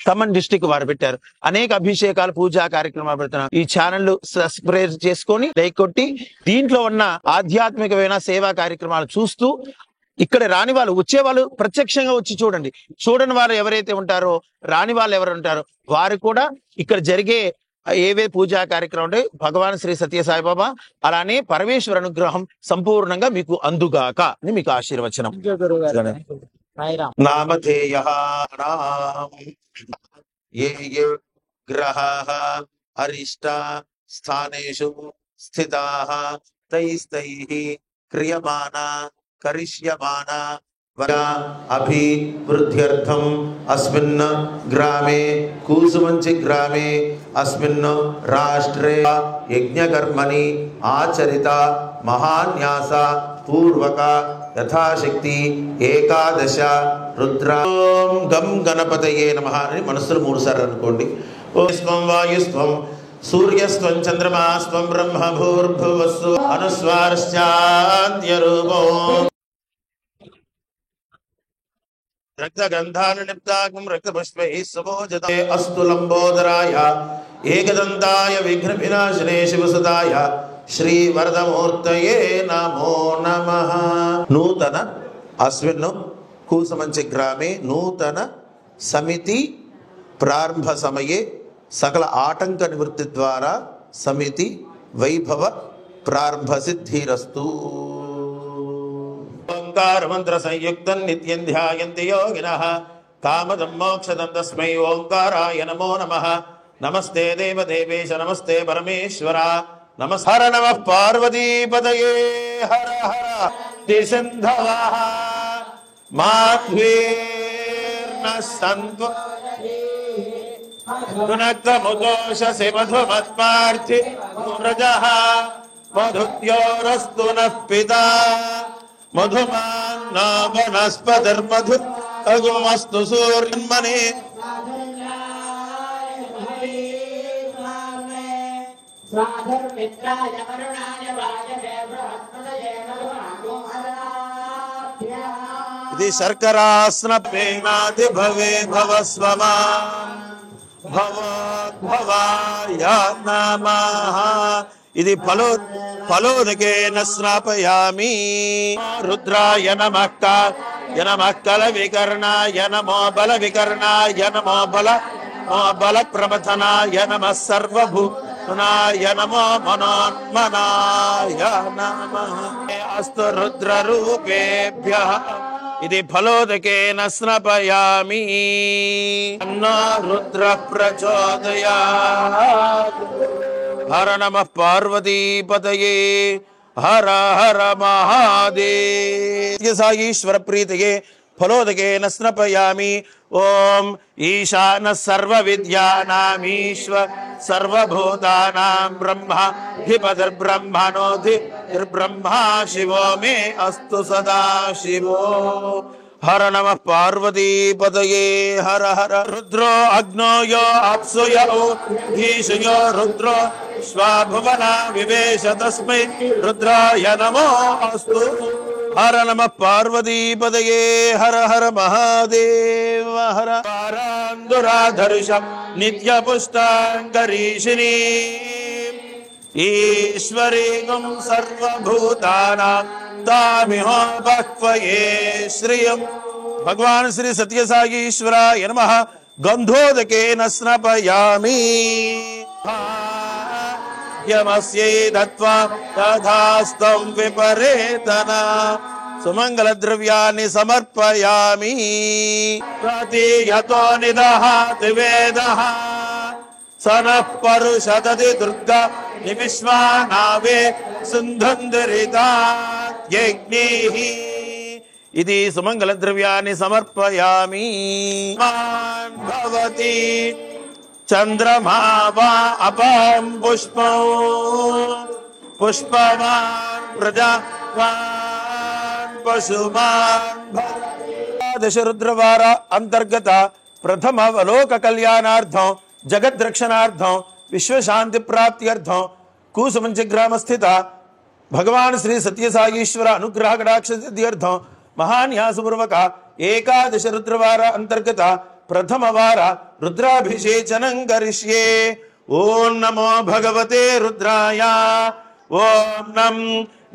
ఖమ్మం డిస్టిక్ వారు పెట్టారు. అనేక అభిషేకాలు పూజా కార్యక్రమాలు పెడుతున్నారు. ఈ ఛానల్ సబ్స్క్రైబ్ చేసుకొని లైక్ కొట్టి దీంట్లో ఉన్న ఆధ్యాత్మికమైన సేవా కార్యక్రమాలు చూస్తూ ఇక్కడ రాని వాళ్ళు వచ్చే వాళ్ళు ప్రత్యక్షంగా వచ్చి చూడండి. చూడని వారు ఎవరైతే ఉంటారో, రాని వాళ్ళు ఎవరు ఉంటారో వారు కూడా ఇక్కడ జరిగే ఏవే పూజా కార్యక్రమం అంటే భగవాన్ శ్రీ సత్యసాయిబాబా అలానే పరమేశ్వర అనుగ్రహం సంపూర్ణంగా మీకు అందుగాక అని మీకు ఆశీర్వచనం. నామధేయః ఏ ఏ గ్రహాః అరిష్ట స్థానేషు స్థితాః తైస్తైః క్రియమాణ కరిష్యమాణ అభివృద్ధ్యర్థం అస్మిన్ గ్రామే కూసుమంచి గ్రామే అస్మిన్ రాష్ట్రే యజ్ఞకర్మణి ఆచరిత మహాన్యాస పూర్వక యథాశక్తి ఏకాదశ రుద్ర ఓం గం గణపతయే నమః అని మనసులో 3 సార్లు అనుకోండి. ఓం స్వం వాయుస్వం సూర్యస్వం చంద్రమాస్వం బ్రహ్మ భూర్భువస్సు అనుస్వారశ్చాద్యరూపో రక్తగంధాన నిప్తాకం రక్తపుష్పైః సమోజతే అస్తు లంబోదరాయ ఏకదంతాయ విఘ్న వినాశనే శివసుదాయ శ్రీ వరదమూర్తయే నమో నమః. నూతన అస్మిన్ కూసమంచి గ్రామే నూతన సమితి ప్రారంభ సమయే సకల ఆటంక నివృత్తి ద్వారా సమితి వైభవ ప్రారంభ సిద్ధిరస్తు. ఓంకార మంత్ర సంయుక్తం నిత్యం ధ్యాయంతి యోగినః కామదం మోక్షదం తస్మై ఓంకారాయ నమో నమః. నమస్తే దేవదేవేశ నమస్తే పరమేశ్వర నమస్కార నమః పార్వతీపతయే హర హర దిశంధవః మాధ్వీర్న సంత్వ దునక్తముదోషసి మధుమత్పార్థి వ్రజః మధుద్యోరస్తు నః పితా మధుమాన్నో వనస్పతిర్మధు అగుమస్తు సూర్యన్మనే ఇది శర్కరాస్న ప్రేమాది భవే భవస్వమా భవోద్భవాయ నమః. ఇది ఫలోదకేన స్నాపయామి. రుద్రాయ నమః నమః కల వికర్ణాయ నమో బల వికర్ణాయ నమో బల ప్రమథనాయ నమః సర్వభూనాయ నమో మనోన్మనాయ నమః. అస్తు రుద్ర రూపేభ్యః ఇది ఫలోదకేన స్నపయామి. అన్నో రుద్ర ప్రచోదయాత్. హర నమః పార్వతీపతయే హర హర మహాదేవ. సాయీశ్వర ప్రీతయే ఫలోదకేన స్నపయామి. ఓం ఈశాన సర్వ విద్యానామీశ్వ సర్వభూతానాం బ్రహ్మాధిపతిర్బ్రహ్మణోధిర్బ్రహ్మా శివో మే అస్తు సదా శివో. హర నమః పార్వతీపతయే హర హర. రుద్రో అగ్నో యో అప్సు యో రుద్రో స్వాభువన వివేశ తస్మై రుద్రాయ నమో అస్తు. హర నమః పార్వతీపతయే హర హర మహాదేవ హర. పారాందురాధరుషం నిత్యపుష్టాంగరీషిణీ ఈశ్వరీగం సర్వభూతానాం తామిహోపక్వయే శ్రియం. భగవాన్ శ్రీ సత్యసాయీశ్వరాయ నమః. గంధోదకేన స్నపయామి. యమస్యై దత్వా తథాస్తం విపరేతన సుమంగళ ద్రవ్యాన్ని సమర్పయామి. ప్రతీయతో నిదహాతి వేదః సనః పరుషదతి దుర్గా నివిశ్వానావే సింధుందరితాత్ యజ్ఞైః. ఇది సుమంగళ ద్రవ్యాన్ని సమర్పయామి. భవతి చంద్రమా వా అపాం పుష్పం పుష్పవాన్ ప్రజావాన్ పశుమాన్. దశరుద్రవార అంతర్గత ప్రథమ లోక కళ్యాణార్థం జగద్రక్షణార్థం విశ్వశాంతి ప్రాప్త్యర్థం కూసుమంచి గ్రామ స్థిత భగవాన్ శ్రీ సత్యసాయీశ్వర అనుగ్రహ కటాక్ష సిద్ధ్యర్థం మహాన్యాసపూర్వక ఏకాదశ రుద్రవార అంతర్గత ప్రథమ వార రుద్రాభిషేచనం కరిష్యే. ఓం నమో భగవతే రుద్రాయ. ఓం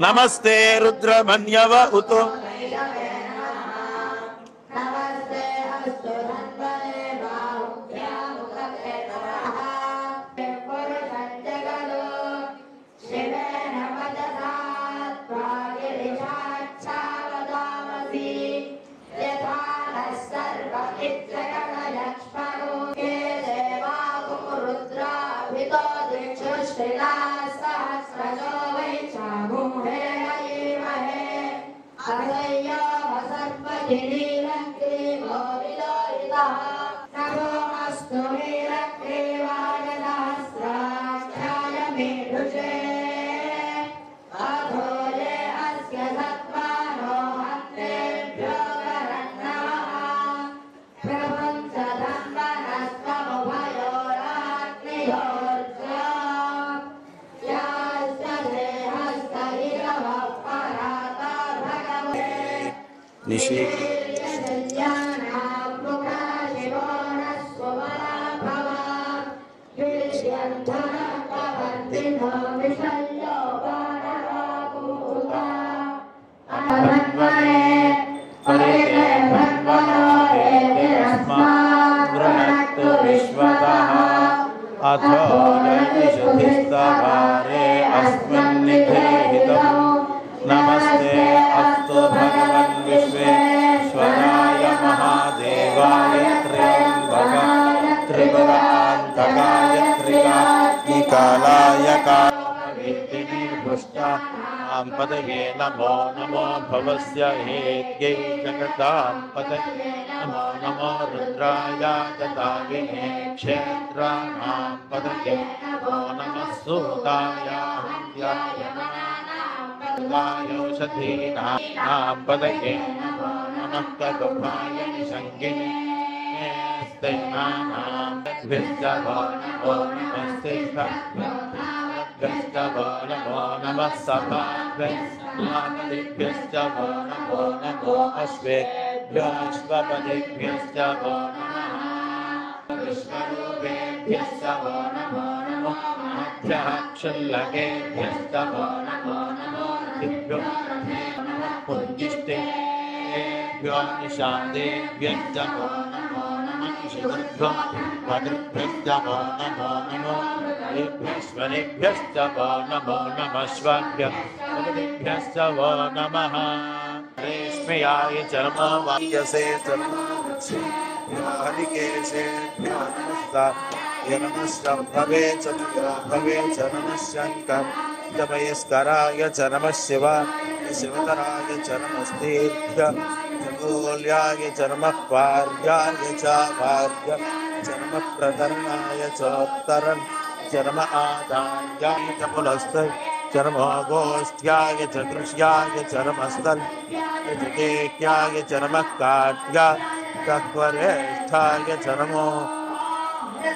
నమస్తే రుద్రమన్యవ ఉతో. नमस्ते अस्तु भगवन् विश्वेश्वराय महादेवाय त्र्यम्बकाय त्रिपुरान्तकाय त्रिकालाय कालवेदिनीर्भुष्टां पदये नमो नमो भवस्य हेत्यै जगतां पदये नमो नमो रुद्राय ददाविने क्षेत्राणां पदये नमो नमः सूताय हव्याय औषधीनां पदये नमो नमः कगुभाय निषङ्गिने नमो नमस्ते नमो नमः सभाभ्यश्च नमो नमो अश्वेभ्यश्वपदिभ्यश्च नमः विश्वरूपेभ्यश्च नमो नमो अभ्यः क्षुल्लकेभ्यश्च नमो नमो पुण्यिष्टेभ्यो निषादेभ्यश्च नमो नमः शिवभ्यो भद्रभ्यश्च नमो नमो ईश्वरेभ्यश्च नमो नमः श्वाभ्यश्च नमः रेश्मयाय चर्मो वाक्यसे हरिकेशेभ्यो नमस्ताय नमः च नमः शङ्कराय च नमः शिवतराय च नमस्तेभ्य खगोल्याय च नमः पार्याय च वार्य च नमः प्रतरणाय च उत्तरन् च नमः आदायाय च पुनस्तै च नमो गोष्ठ्याय च कृष्याय च नमस्तन् च केक्याय च नमः काट्याय वरेष्ठाय च नमो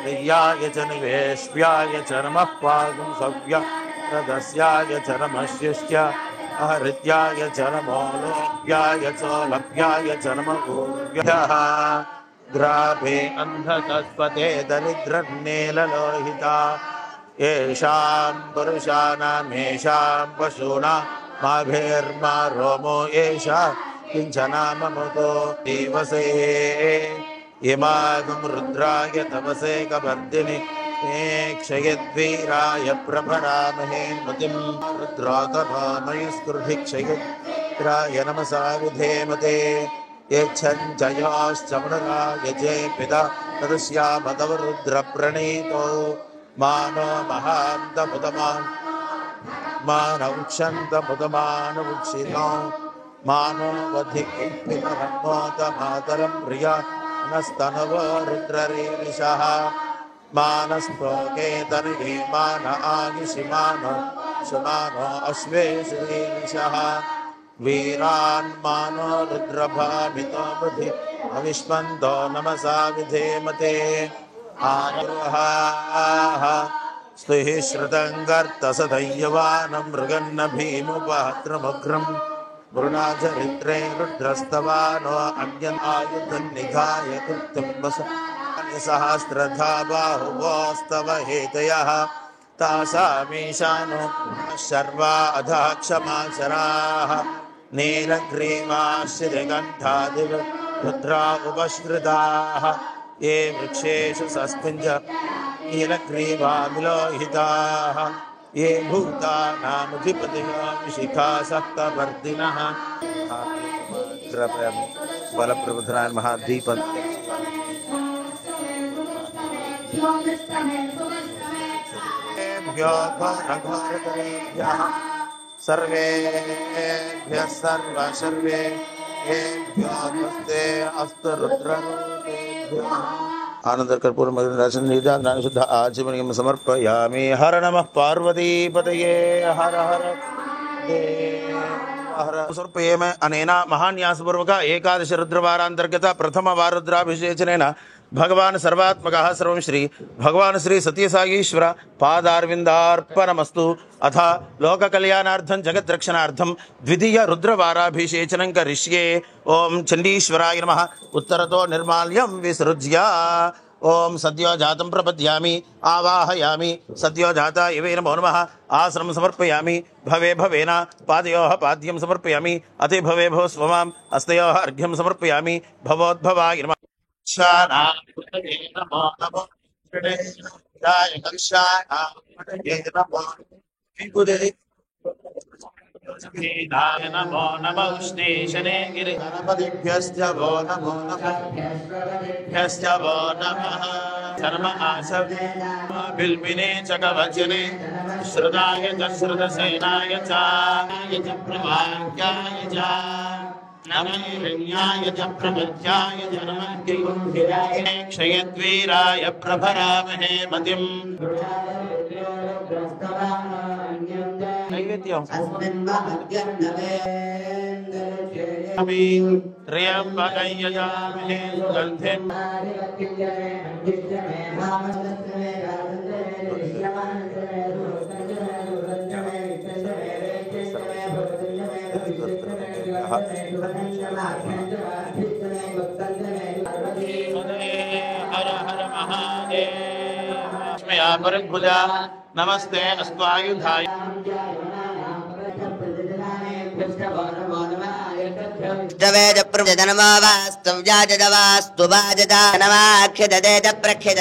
नियाय च निवेश्याय च नमः पागं सव्यप्रदस्याय च नमः शिष्य आहृत्याय च नमो लोभ्याय च लभ्याय च नमः ऊर्व्यः ग्राभे अन्धतस्पते दरिद्रन्नेललोहिता येषां पुरुषाणामेषां पशूनां माभेर्मा रोमो येषा किञ्चनाममुतो दिवसे इमागं रुद्राय तपसे कवर्दिनि क्षयद्वीराय प्रभरामहे मतिं रुद्रोतभामयि स्कुर्भिक्षयद्राय नमसा विधेमते यच्छञ्चयोश्च मुनराय जे पिता तदस्यामतवरुद्रप्रणीतो मानो महान्तमुदमान् मानौक्षन्तमुदमानवुक्षितो मानो वधिपितरन्मोदमातरं प्रिया नस्तनव रुद्ररीरिषः मानस्तोके तर्हि मान आगिषिमानो सुमानो अश्वेषरीरिषः वीरान् मानो रुद्रभामितो बुधि अविष्मन्तो नमसा विधेमते आनुहाः स्तुहि श्रुतं गर्तसदय्यवानं मृगन्न भीमुपहत्रमुग्रम् वृणाचरित्रे रुद्रस्तवानो अग्न्यायुधन्निघाय कृत्यम्बस सहस्रधा बाहुवोस्तव हेतयः तासामीशानो शर्वा अधः क्षमाचराः नीलग्रीवाश्रिकण्ठादिव रुद्रा उपश्रिताः ये वृक्षेषु सस्मिञ्च नीलग्रीवाविलोहिताः ये भूतानामधिपतयो विशिखा सप्तवर्तिनः बलप्रबुधनाय महादीप सर्वेभ्यः सर्वेभ्यो अस्तु रुद्ररूपेभ्यः आनंद कर्पूर शुद्ध आचमनीयं समर्पयामि। हर नमः पार्वतीपतये हर हर हर समर्पयेम। अनेन महान्यासपूर्वक एकादश रुद्रवारांतर्गत प्रथम वारुद्राभिषेचनेन भगवान सर्वात्मकः सर्वं श्री भगवान श्री सत्यसाईश्वर पादारविन्दार्पणमस्तु। अथ लोक कल्याणार्थं जगत् रक्षणार्थं द्वितीय रुद्रवाराभिषेचनं करिष्ये। ओम चंडीश्वराय नमः। उत्तरतो निर्माल्यं विसृज्य ओम सद्यो जातं प्रपद्यामि आवाहयामि। सद्यो जाता इवे नमो नमः। आसनं समर्पयामि। भवे भवेन पादयोः पाद्यं समर्पयामि। अति भवे भव स्वमाम् हस्तयोः अर्घ्यं समर्पयामि। भवोद्भवाय नमः। नमो नमः उष्णेशने गिरिगणपतिभ्यश्च वो नमो नमः वो नमः। धर्म आसवे बिल्बिने च कवचने श्रुताय च श्रुतसेनाय च प्रभाग्याय च नमः च प्रमज्याय च नमः क्षयद्वीराय प्रभरामहे मतिम्। त्र्यम्बकयजामहे सुगन्धिम् हर हर महादेव। नमस्ते अस्त्वायुधाय वेद प्रजनमावास्तु व्याजदवास्तु वाजदा नमाख्यददेद प्रख्यद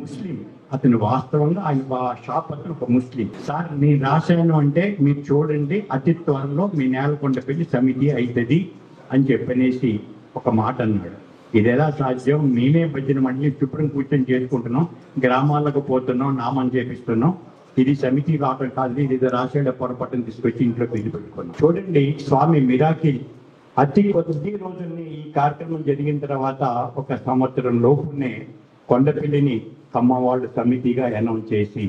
ముస్లిం అతను వాస్తవంగా ఆయన షాప్ అతను ఒక ముస్లిం. సార్ నేను రాశాను అంటే మీరు చూడండి అతి త్వరలో మీ నేలకొండ పెళ్లి సమితి అవుతుంది అని చెప్పనేసి ఒక మాట అన్నాడు. ఇది ఎలా సాధ్యం? మేమే భజన మండలి చుట్టూ కూర్చొని చేసుకుంటున్నాం, గ్రామాలకు పోతున్నాం, నామం చేపిస్తున్నాం, ఇది సమితి రావడం కాదు, ఇది రాసేడ పొరపాటును తీసుకొచ్చి ఇంట్లో పెళ్లి పెట్టుకున్నాం. చూడండి స్వామి మిరాకిల్ అతి కొద్ది రోజుల్ని ఈ కార్యక్రమం జరిగిన తర్వాత ఒక సంవత్సరం లోపునే కొండపల్లిని కమ్మవాళ్ళు సమితిగా అనౌన్స్ చేసి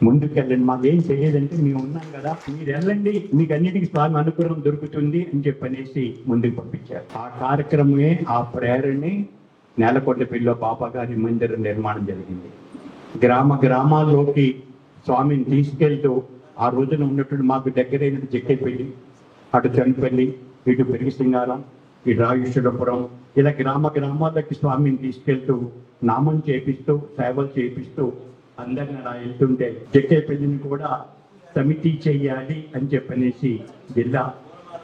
ముందుకెళ్ళండి, మాకేం చేయలేదంటే మేము ఉన్నాం కదా, మీరు వెళ్ళండి, మీకు అన్నిటికీ స్వామి అనుగ్రహం దొరుకుతుంది అని చెప్పనేసి ముందుకు పంపించారు. ఆ కార్యక్రమమే ఆ ప్రేరణని నేలకొండపల్లిలో బాబా గారి మందిరం నిర్మాణం జరిగింది. గ్రామాల్లోకి స్వామిని తీసుకెళ్తూ ఆ రోజున ఉన్నటువంటి మాకు దగ్గరైన జక్కేపల్లి, అటు చనిపల్లి, ఇటు పెరిగిసింగారం, ఇటు రాయుష్వరపురం, ఇలా గ్రామాలకి స్వామిని తీసుకెళ్తూ నామం చేపిస్తూ సేవలు చేపిస్తూ అందరిని అలా వెళ్తుంటే జక్కేపల్లిని కూడా సమితి చెయ్యాలి అని చెప్పనేసి జిల్లా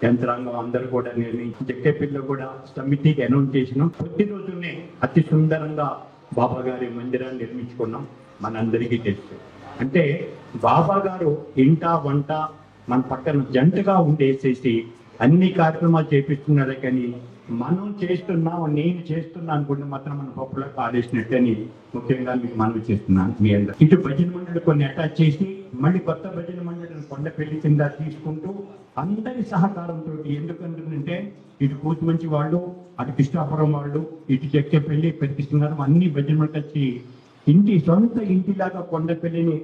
యంత్రాంగం అందరూ కూడా నిర్ణయించి జక్కేపల్లిలో కూడా సమితికి అనౌన్స్ చేసినాం. కొద్ది రోజుల్నే అతి సుందరంగా బాబా గారి మందిరాన్ని నిర్మించుకున్నాం. మనందరికీ తెలుసు. అంటే బాబా గారు ఇంట వంట మన పక్కన జంటగా ఉండేసేసి అన్ని కార్యక్రమాలు చేపిస్తున్నారే కానీ మనం చేస్తున్నాం, నేను చేస్తున్నా అనుకుంటే మాత్రం మన పప్పులో కాలేసినట్టని ముఖ్యంగా మీకు మనవి చేస్తున్నాను. మీ అందరూ ఇటు భజన మండలి కొన్ని అటాచ్ చేసి మళ్ళీ కొత్త భజన మండలిని కొండపల్లి కింద తీసుకుంటూ అందరి సహకారంతో, ఎందుకంటే ఇటు కూతుమంచి వాళ్ళు, అటు కృష్ణాపురం వాళ్ళు, ఇటు జక్కేపల్లి, పెరిగిస్తున్నారు, అన్ని భజన మండలి వచ్చి సొంత ఇంటిలాగా కొండపల్లిని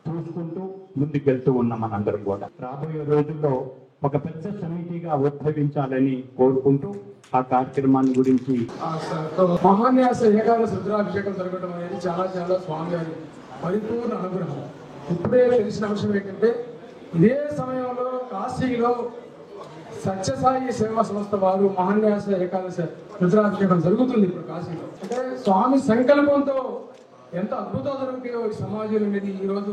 చూసుకుంటూ ముందుకెళ్తూ ఉన్నాం. మనందరం కూడా రాబోయే రోజుల్లో ఒక పెద్ద సమితిగా ఉద్భవించాలని కోరుకుంటూ ఆ కార్యక్రమాన్ని గురించి మహాన్యాస ఏకాదశి రుద్రాభిషేకం జరగడం అనేది చాలా చాలా స్వామి గారి పరిపూర్ణ అనుగ్రహం. ఇప్పుడే తెలిసిన అంశం ఏంటంటే ఇదే సమయంలో కాశీలో సత్యసాయి సేవా సంస్థ వారు మహాన్యాస ఏకాదశి రుద్రాభిషేకం జరుగుతుంది ఇప్పుడు కాశీలో. అంటే స్వామి సంకల్పంతో ఎంత అద్భుతాలు జరుగుతాయో ఈ సమాజం అనేది ఈ రోజు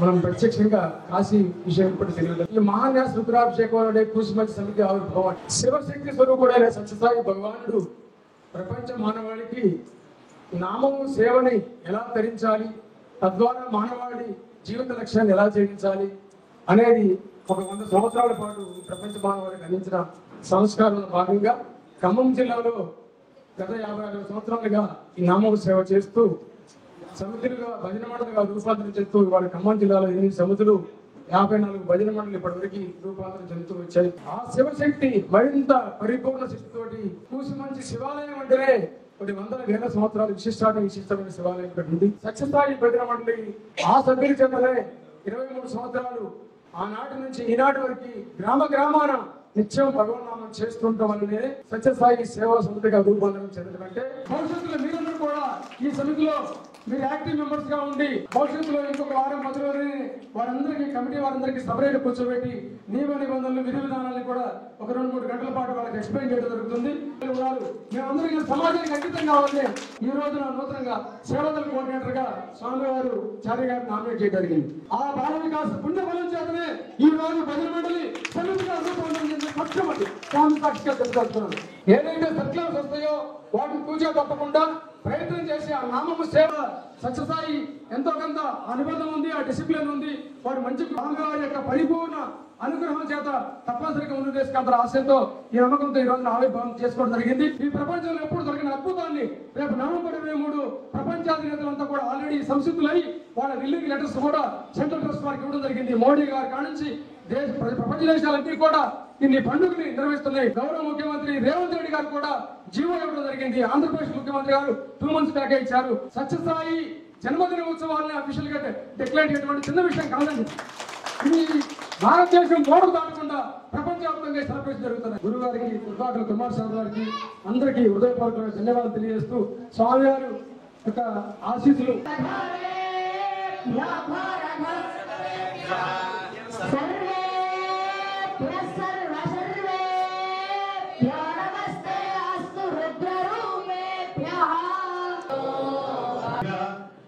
మనం ప్రత్యక్షంగా కాశీ విషయం ఇప్పుడు తెలియదు. ఈ మహాన్యాస రుద్రాభిషేకం అనే కూసుమంచి సమితి ఆవిర్భావం శివశక్తి స్వరూపుడైన సత్యసాయి భగవానుడు ప్రపంచ మానవాళికి నామము సేవని ఎలా ధరించాలి, తద్వారా మానవాళి జీవిత లక్ష్యాన్ని ఎలా ఛేదించాలి అనేది ఒక 100 సంవత్సరాల పాటు ప్రపంచ మానవాళికి అందించిన సంస్కారంలో భాగంగా ఖమ్మం జిల్లాలో గత 56 సంవత్సరాలుగా ఈ నామము సేవ చేస్తూ సమితులుగా భజన మండలిగా రూపాంతరం చెందుతూ ఇవాళ ఖమ్మం జిల్లాలో 8 సమితులు 54 భజన మండలి ఇప్పటివరకు రూపాంతరం చెందుతూ వచ్చాయి. ఆ శివశక్తి మరింత పరిపూర్ణ శక్తితోటి కూసుమంచి శివాలయం అంటేనే కొన్ని వందల వేల సంవత్సరాలు విశిష్టమైన శివాలయం ఉంది. సత్యసాయి భజన మండలి ఆ సభ్యుల చెందలే 23 సంవత్సరాలు ఆనాటి నుంచి ఈనాటి వరకు గ్రామాన నిత్యం భగవన్నామం చేస్తుండటం వల్లనే సత్యసాయి సేవా సమితిగా రూపాంతరం చెందడం. అంటే భవిష్యత్తులో మీరందరూ కూడా ఈ సమితిలో మీరు యాక్టివ్ మెంబర్స్ గా ఉండి భవిష్యత్తులో ఇంకొక వారం 10 రోజులని వారందరికీ కమిటీ వారందరికీ సపరేట్ కూర్చోబెట్టి నియమ నిబంధనలు విధి విధానాలను కూడా ఒక 2-3 గంటల పాటు వాళ్ళకి ఎక్స్ప్లెయిన్ చేయడం జరుగుతుంది. మేమందరూ సమాజానికి అంకితం కావాలని ఈ రోజున నూతనంగా సేవల కోఆర్డినేటర్ గా స్వామి వారు చార్య గారిని నామినేట్ చేయడం జరిగింది. ఆ బాల వికాస పుణ్య బలం చేతనే ఈ రోజు భజన మండలి సమితిగా రూపొందించింది. పక్షమది స్వామి సాక్షిగా తెలుసుకుంటున్నాను. ఏదైతే సర్క్యులర్స్ వస్తాయో వాటిని పూజ తప్పకుండా ప్రయత్నం చేసి ఆ నామము సేవ సత్యసాయి ఎంతో కొంత అనుబంధం ఉంది, ఆ డిసిప్లిన్ ఉంది. వాడు మంచి స్వామివారి యొక్క పరిపూర్ణ అనుగ్రహం చేత తప్పనిసరిగా ముందు చేసుకుంటారు ఆశయంతో ఈ నమ్మకంతో ఈ రోజున ఆవిర్భావం చేసుకోవడం జరిగింది. ఈ ప్రపంచంలో ఎప్పుడు దొరికిన అద్భుతాన్ని రేపు నవంబర్ 23 ప్రపంచాధినేతలంతా కూడా ఆల్రెడీ సంసిద్ధులై వాళ్ళ రిలీజ్ లెటర్స్ కూడా సెంట్రల్ ట్రస్ట్ వారికి ఇవ్వడం జరిగింది. మోడీ గారి కానించి ప్రపంచ దేశాలన్నీ కూడా దీన్ని పండుగని నిర్వహిస్తున్నాయి. గౌరవ ముఖ్యమంత్రి రేవంత్ రెడ్డి గారు కూడా జీవో ఇవ్వడం జరిగింది. ఆంధ్రప్రదేశ్ ముఖ్యమంత్రి గారు 2 months ప్యాకేజ్ ఇచ్చారు. సత్యసాయి జన్మదిన ఉత్సవాలని అఫీషియల్ గా డిక్లేర్ చేయడం చిన్న విషయం కాదండి. ఇది భారతదేశం బోర్డు దాటకుండా ప్రపంచవ్యాప్తంగా సెలబ్రేషన్ జరుగుతున్నాయి. గురువు గారికి, కృపాకర్ కుమార్ స్వామి గారికి అందరికీ హృదయపూర్వక ధన్యవాదాలు తెలియజేస్తూ స్వామి గారు యొక్క ఆశీస్సులు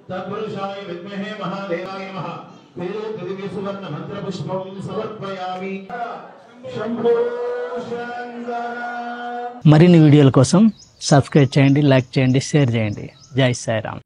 तत्पुरुषाय विद्महे महादेवाय नमः तेरे दिव्य सुवर्ण मंत्र पुष्पं समर्पयामि शंभो शंकर। మరిన్ని వీడియోల కోసం సబ్స్క్రైబ్ చేయండి, లైక్ చేయండి, షేర్ చేయండి. జై సాయిరామ్.